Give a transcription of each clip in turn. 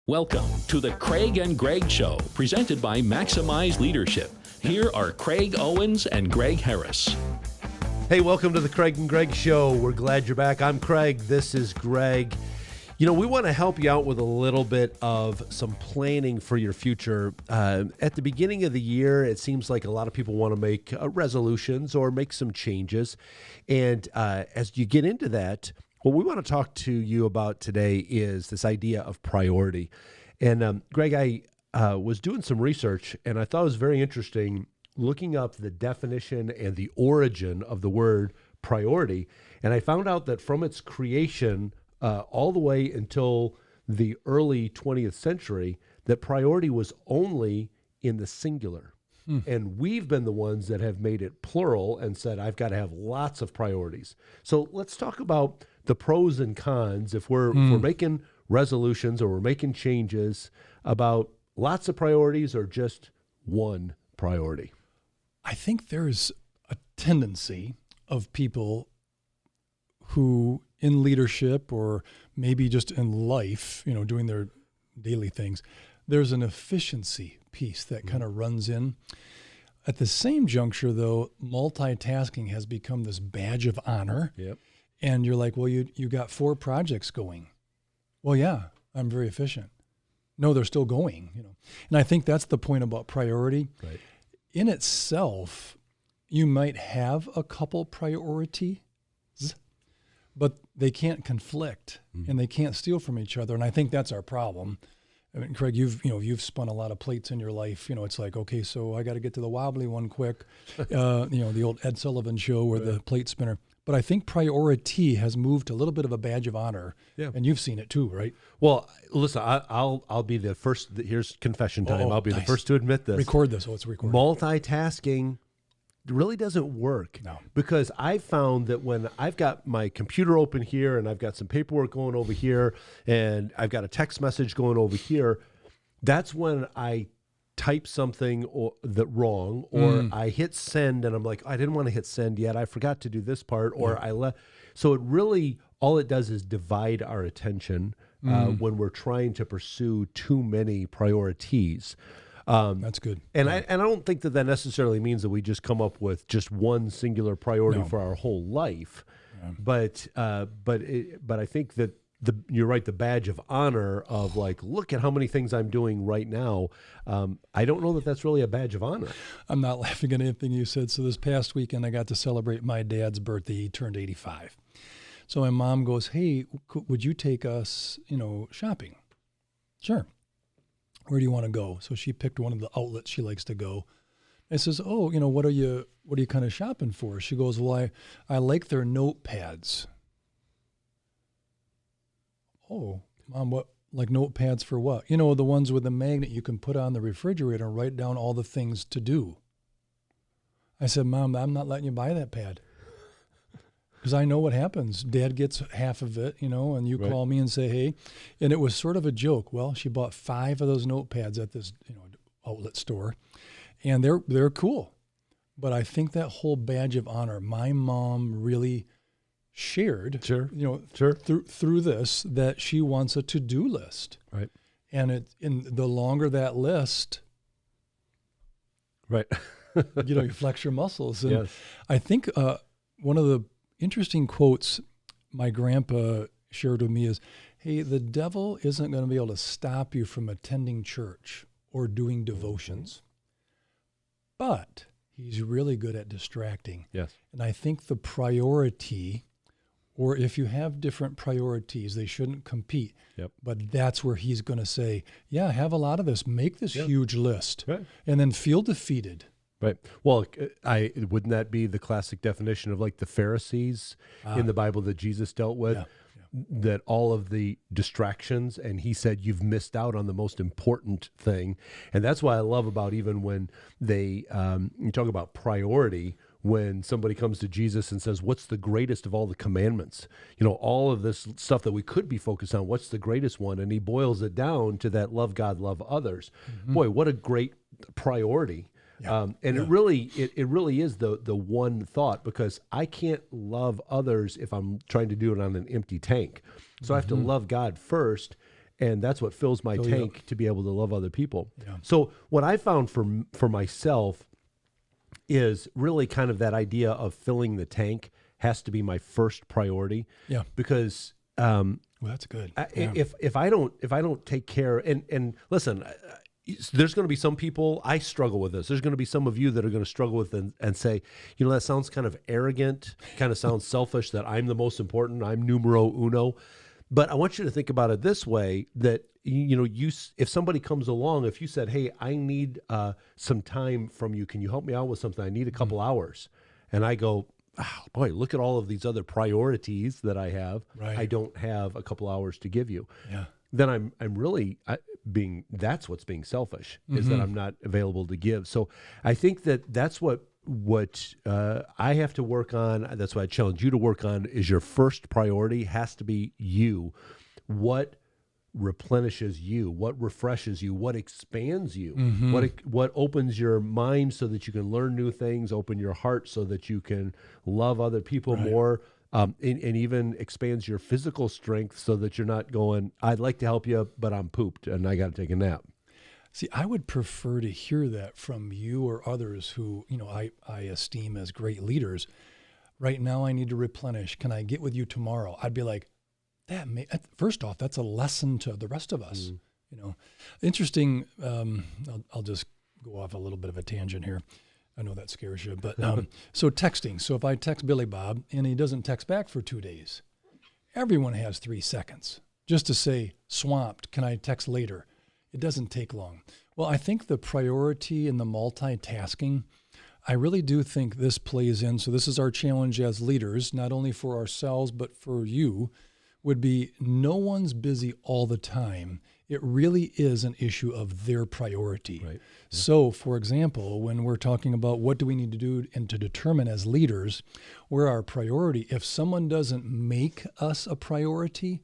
Welcome to the Craig and Greg Show, presented by Maximize Leadership. Here are Craig Owens and Greg Harris. Hey, welcome to the Craig and Greg Show. We're glad you're back. I'm Craig. This is Greg. You know, we want to help you out with a little bit of some planning for your future. At the beginning of the year, it seems like a lot of people want to make resolutions or make some changes. And as you get into that, what we want to talk to you about today is this idea of priority. And Greg, I was doing some research, and I thought it was very interesting looking up the definition and the origin of the word priority. And I found out that from its creation all the way until the early 20th century, that priority was only in the singular. And we've been the ones that have made it plural and said, I've got to have lots of priorities. So let's talk about the pros and cons if we're making resolutions or we're making changes about lots of priorities or just one priority. I think there's a tendency of people who in leadership or maybe just in life, you know, doing their daily things, there's an efficiency piece that kind of runs in. At the same juncture, though, multitasking has become this badge of honor. Yep. And you're like, well, you got 4 projects going. Well, yeah, I'm very efficient. No, they're still going, you know. And I think that's the point about priority. Right. In itself, you might have a couple priorities, but they can't conflict and they can't steal from each other. And I think that's our problem. I mean, Craig, you've spun a lot of plates in your life. You know, it's like, okay, so I got to get to the wobbly one quick. The old Ed Sullivan show where the plate spinner. But I think priority has moved to a little bit of a badge of honor. Yeah. And you've seen it too, right? Well, listen, I'll be the first. Here's confession time. I'll be the first to admit this. Record this. Oh, it's recorded. Multitasking really doesn't work. No. Because I found that when I've got my computer open here and I've got some paperwork going over here and I've got a text message going over here, that's when I type something wrong or I hit send and I'm like, I didn't want to hit send yet. I forgot to do this part So it really, all it does is divide our attention when we're trying to pursue too many priorities. That's good. And I don't think that necessarily means that we just come up with just one singular priority for our whole life. Yeah. But I think that you're right, the badge of honor of like, look at how many things I'm doing right now. I don't know that that's really a badge of honor. I'm not laughing at anything you said. So this past weekend, I got to celebrate my dad's birthday. He turned 85. So my mom goes, hey, would you take us, shopping? Sure. Where do you want to go? So she picked one of the outlets she likes to go. I says, oh, what are you kind of shopping for? She goes, well, I like their notepads. Oh, Mom, what, like notepads for what? The ones with the magnet you can put on the refrigerator and write down all the things to do. I said, Mom, I'm not letting you buy that pad. Because I know what happens. Dad gets half of it, and you call me and say, hey. And it was sort of a joke. Well, she bought 5 of those notepads at this, outlet store. And they're cool. But I think that whole badge of honor, my mom really shared, through this, that she wants a to-do list. Right. And the longer that list, right, you flex your muscles. And yes. I think one of the interesting quotes my grandpa shared with me is, hey, the devil isn't going to be able to stop you from attending church or doing devotions, but he's really good at distracting. Yes. And I think the priority, or if you have different priorities, they shouldn't compete. Yep. But that's where he's going to say, yeah, have a lot of this, make this huge list, and then feel defeated. Right. Well, wouldn't that be the classic definition of like the Pharisees in the Bible that Jesus dealt with? Yeah. That all of the distractions, and he said, you've missed out on the most important thing. And that's why I love about even when you talk about priority, when somebody comes to Jesus and says, what's the greatest of all the commandments? All of this stuff that we could be focused on, what's the greatest one? And he boils it down to that love God, love others. Mm-hmm. Boy, what a great priority. Yeah. It really is the one thought, because I can't love others if I'm trying to do it on an empty tank. So I have to love God first, And that's what fills my Fill you tank to be able to love other people. Yeah. So what I found for myself is really kind of that idea of filling the tank has to be my first priority. Yeah. Because Well, that's good. Yeah. if I don't take care, and listen, there's going to be some people, I struggle with this. There's going to be some of you that are going to struggle with and say, that sounds kind of arrogant, kind of sounds selfish that I'm the most important, I'm numero uno. But I want you to think about it this way, that, if somebody comes along, if you said, hey, I need some time from you, can you help me out with something? I need a couple hours. And I go, oh, boy, look at all of these other priorities that I have. Right. I don't have a couple hours to give you. Yeah. Then I'm really that's what's being selfish, is that I'm not available to give. So I think that's what I have to work on. That's what I challenge you to work on, is your first priority has to be you. What replenishes you, what refreshes you, what expands you, what opens your mind so that you can learn new things, open your heart so that you can love other people more. And even expands your physical strength so that you're not going, I'd like to help you, but I'm pooped and I got to take a nap. See, I would prefer to hear that from you or others who, I esteem as great leaders. Right now, I need to replenish. Can I get with you tomorrow? I'd be like, first off, that's a lesson to the rest of us. Interesting. I'll just go off a little bit of a tangent here. I know that scares you, but so texting. So if I text Billy Bob and he doesn't text back for 2 days, everyone has 3 seconds just to say, swamped, can I text later? It doesn't take long. Well, I think the priority and the multitasking, I really do think this plays in. So this is our challenge as leaders, not only for ourselves, but for you, would be no one's busy all the time. It really is an issue of their priority. Right. So, for example, when we're talking about what do we need to do and to determine as leaders where our priority, if someone doesn't make us a priority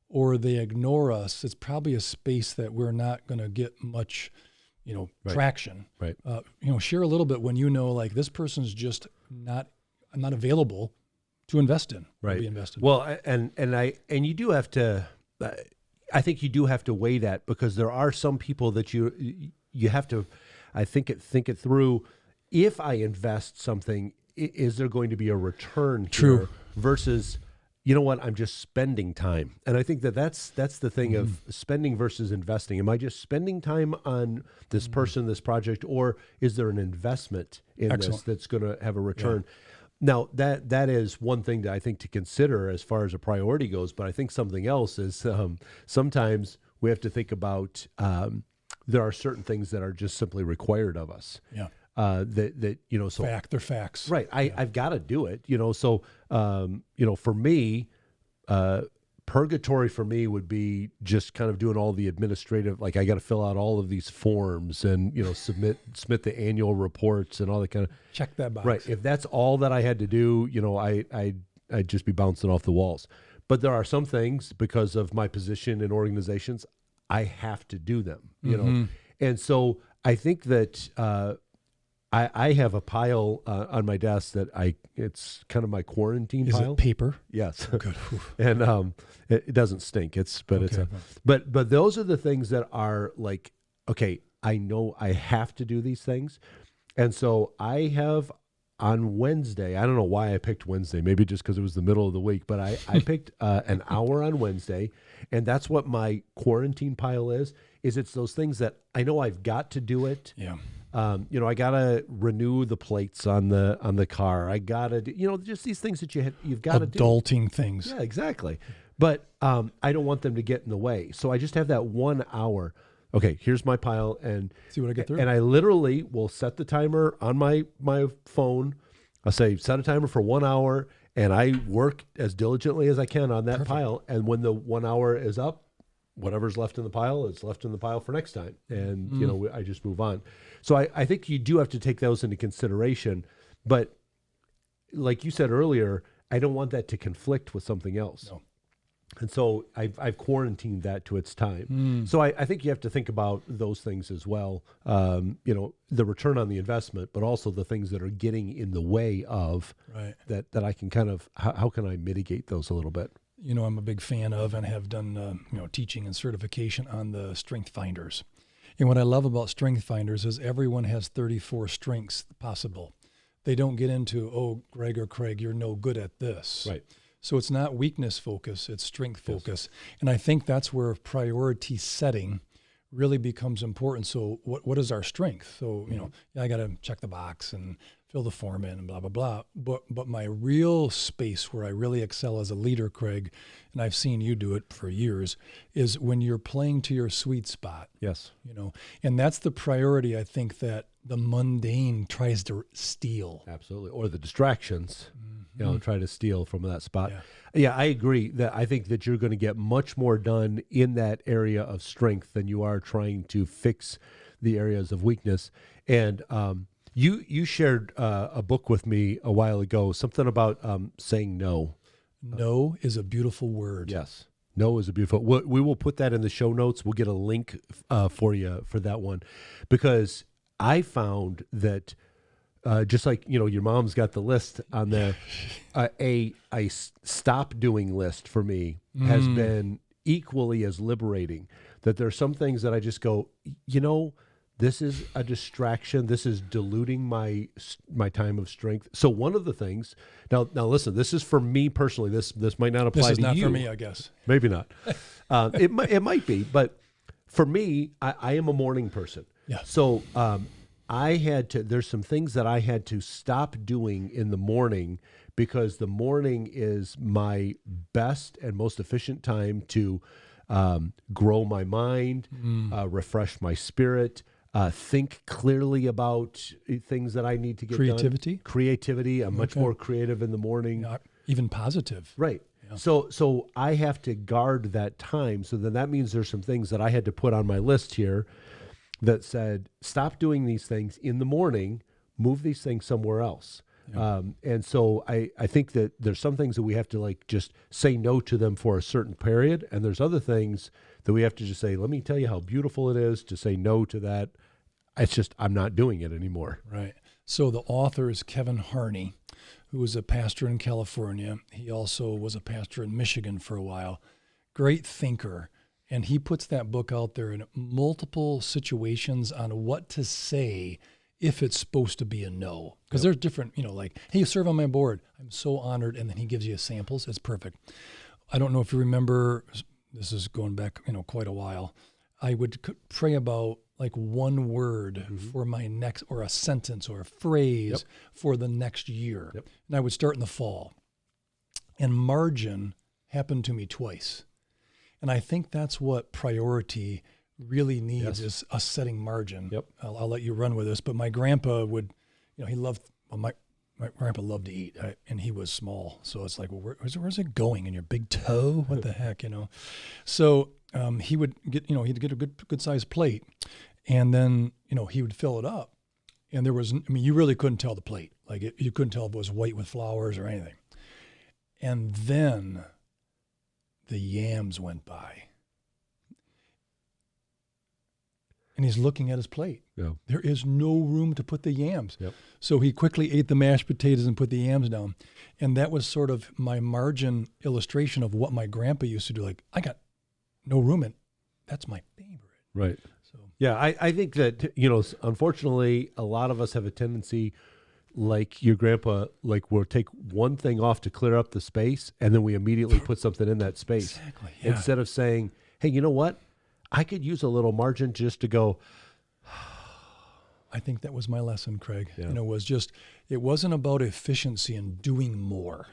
or they ignore us, it's probably a space that we're not going to get much, traction. Right. Share a little bit when like this person's just not available to invest in. Right. Be invested. Well, and you do have to. I think you do have to weigh that, because there are some people that you have to, I think it through. If I invest something, is there going to be a return? True. Versus, I'm just spending time, and I think that's the thing of spending versus investing. Am I just spending time on this person, this project, or is there an investment in this that's going to have a return? Yeah. Now, that is one thing that I think to consider as far as a priority goes, but I think something else is sometimes we have to think about there are certain things that are just simply required of us. Yeah. So they're facts. Right. I've got to do it. So for me, purgatory for me would be just kind of doing all the administrative, like I got to fill out all of these forms and, submit the annual reports and all that kind of. Check that box. Right. If that's all that I had to do, I'd just be bouncing off the walls. But there are some things, because of my position in organizations, I have to do them, And so I think that I have a pile on my desk that it's kind of my quarantine pile. Is it paper? Yes. Oh, good. And it doesn't stink. But those are the things that are like, okay, I know I have to do these things. And so I have on Wednesday, I don't know why I picked Wednesday, maybe just because it was the middle of the week, but I picked an hour on Wednesday, and that's what my quarantine pile is it's those things that I know I've got to do it. Yeah. I gotta renew the plates on the car. I gotta do, just these things that you've got to do. Adulting things. Yeah, exactly. But I don't want them to get in the way. So I just have that 1 hour. Okay, here's my pile, and see what I get through. And I literally will set the timer on my phone. I'll say set a timer for 1 hour, and I work as diligently as I can on that pile. And when the 1 hour is up, whatever's left in the pile is left in the pile for next time. And, I just move on. So I think you do have to take those into consideration. But like you said earlier, I don't want that to conflict with something else. No. And so I've quarantined that to its time. So I think you have to think about those things as well. The return on the investment, but also the things that are getting in the way of that I can kind of, how can I mitigate those a little bit? I'm a big fan of and have done, teaching and certification on the strength finders. And what I love about strength finders is everyone has 34 strengths possible. They don't get into, oh, Greg or Craig, you're no good at this. Right. So it's not weakness focus, it's strength focus. And I think that's where priority setting really becomes important. So what is our strength? So, I got to check the box and fill the form in and blah, blah, blah. But my real space where I really excel as a leader, Craig, and I've seen you do it for years, is when you're playing to your sweet spot. Yes. And that's the priority I think that the mundane tries to steal. Absolutely. Or the distractions, try to steal from that spot. Yeah. I agree that I think that you're going to get much more done in that area of strength than you are trying to fix the areas of weakness. And you shared a book with me a while ago, something about saying no. No is a beautiful word. Yes. No is a beautiful. We will put that in the show notes. We'll get a link for you for that one, because I found that just like your mom's got the list on there, a stop doing list for me has been equally as liberating. That there's some things that I just go, this is a distraction. This is diluting my time of strength. So one of the things now listen, this is for me personally. This might not apply to you. This is not for me, I guess. Maybe not. It might be, but for me, I am a morning person. Yeah. So there's some things that I had to stop doing in the morning, because the morning is my best and most efficient time to grow my mind, refresh my spirit, think clearly about things that I need to get done. Creativity. I'm much more creative in the morning. Even positive. Right. Yeah. So I have to guard that time. So then that means there's some things that I had to put on my list here that said, stop doing these things in the morning, move these things somewhere else. Yeah. And so I think that there's some things that we have to just say no to them for a certain period. And there's other things that we have to just say, let me tell you how beautiful it is to say no to that. It's just, I'm not doing it anymore. Right. So the author is Kevin Harney, who was a pastor in California. He also was a pastor in Michigan for a while. Great thinker. And he puts that book out there in multiple situations on what to say if it's supposed to be a no. Because there's different, hey, you serve on my board. I'm so honored. And then he gives you samples. It's perfect. I don't know if you remember, this is going back, quite a while. I would pray about one word for my next, or a sentence or a phrase for the next year. Yep. And I would start in the fall. And margin happened to me twice. And I think that's what priority really needs, is us setting margin. Yep. I'll let you run with this, but my grandpa would, he loved, my grandpa loved to eat, and he was small. So it's like, well, where's it going? In your big toe? What the heck, So he would get, he'd get a good sized plate, and then, he would fill it up. And there was, you really couldn't tell the plate. You couldn't tell if it was white with flowers or anything. And then the yams went by. And he's looking at his plate. Yeah. There is no room to put the yams. Yep. So he quickly ate the mashed potatoes and put the yams down. And that was sort of my margin illustration of what my grandpa used to do. I got no room, and that's my favorite. Right. So yeah, I think that, unfortunately, a lot of us have a tendency, like your grandpa, we'll take one thing off to clear up the space, and then we immediately put something in that space. Exactly. Yeah. Instead of saying, hey, you know what? I could use a little margin just to go. I think that was my lesson, Craig. Yeah. It wasn't about efficiency and doing more.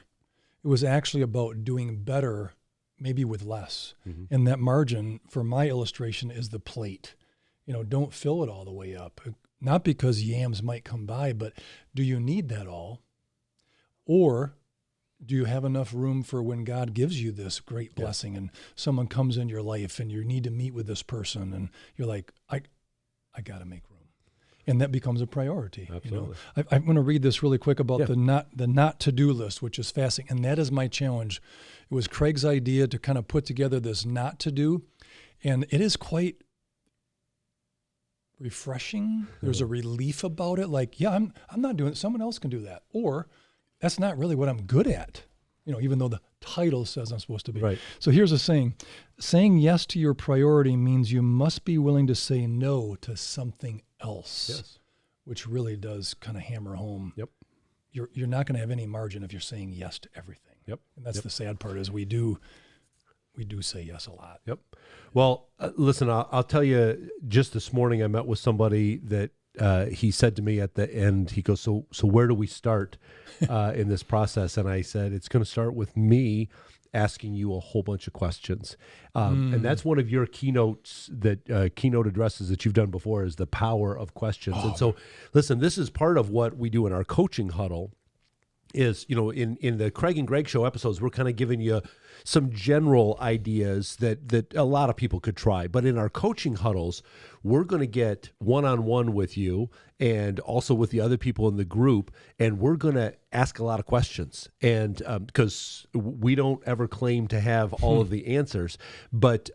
It was actually about doing better, maybe with less. Mm-hmm. And that margin, for my illustration, is the plate. Don't fill it all the way up. Not because yams might come by, but do you need that all? Or do you have enough room for when God gives you this great blessing and someone comes in your life and you need to meet with this person and you're like, I got to make room. And that becomes a priority. Absolutely. I'm going to read this really quick about the not to-do list, which is fasting. And that is my challenge. It was Craig's idea to kind of put together this not to do. And it is quite refreshing. There's a relief about it. I'm not doing it. Someone else can do that. Or that's not really what I'm good at. even though the title says I'm supposed to be. Right. So here's a saying. Saying yes to your priority means you must be willing to say no to something else. Yes. Which really does kind of hammer home. Yep. You're not going to have any margin if you're saying yes to everything. Yep. And that's the sad part is we do say yes a lot. Yep. Well, listen, I'll tell you, just this morning I met with somebody that he said to me at the end, he goes, so where do we start in this process? And I said, it's going to start with me asking you a whole bunch of questions. And that's one of your keynote addresses that you've done before is the power of questions. And so, listen, this is part of what we do in our coaching huddle is, in the Craig and Greg Show episodes, we're kind of giving you some general ideas that a lot of people could try. But in our coaching huddles, we're going to get one-on-one with you and also with the other people in the group, and we're going to ask a lot of questions. And because we don't ever claim to have all of the answers, but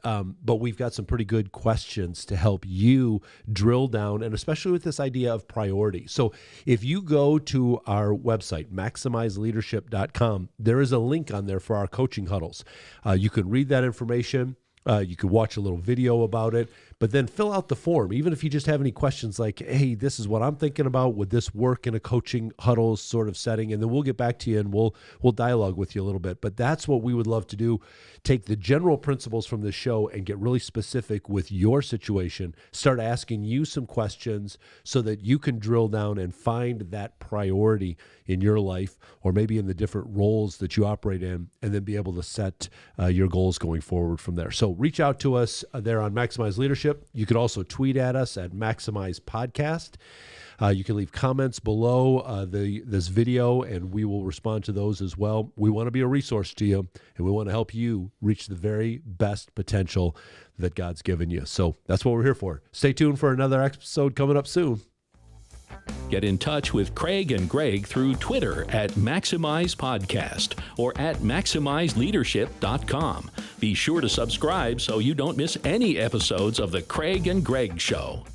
we've got some pretty good questions to help you drill down, and especially with this idea of priority. So if you go to our website, maximizeleadership.com, there is a link on there for our coaching huddles. You can read that information. You could watch a little video about it, but then fill out the form. Even if you just have any questions like, hey, this is what I'm thinking about. Would this work in a coaching huddle sort of setting? And then we'll get back to you and we'll dialogue with you a little bit. But that's what we would love to do. Take the general principles from this show and get really specific with your situation. Start asking you some questions so that you can drill down and find that priority in your life or maybe in the different roles that you operate in, and then be able to set your goals going forward from there. So reach out to us there on Maximize Leadership. You could also tweet at us at Maximize Podcast. You can leave comments below this video, and we will respond to those as well. We want to be a resource to you, and we want to help you reach the very best potential that God's given you. So that's what we're here for. Stay tuned for another episode coming up soon. Get in touch with Craig and Greg through Twitter at Maximize Podcast or at MaximizeLeadership.com. Be sure to subscribe so you don't miss any episodes of The Craig and Greg Show.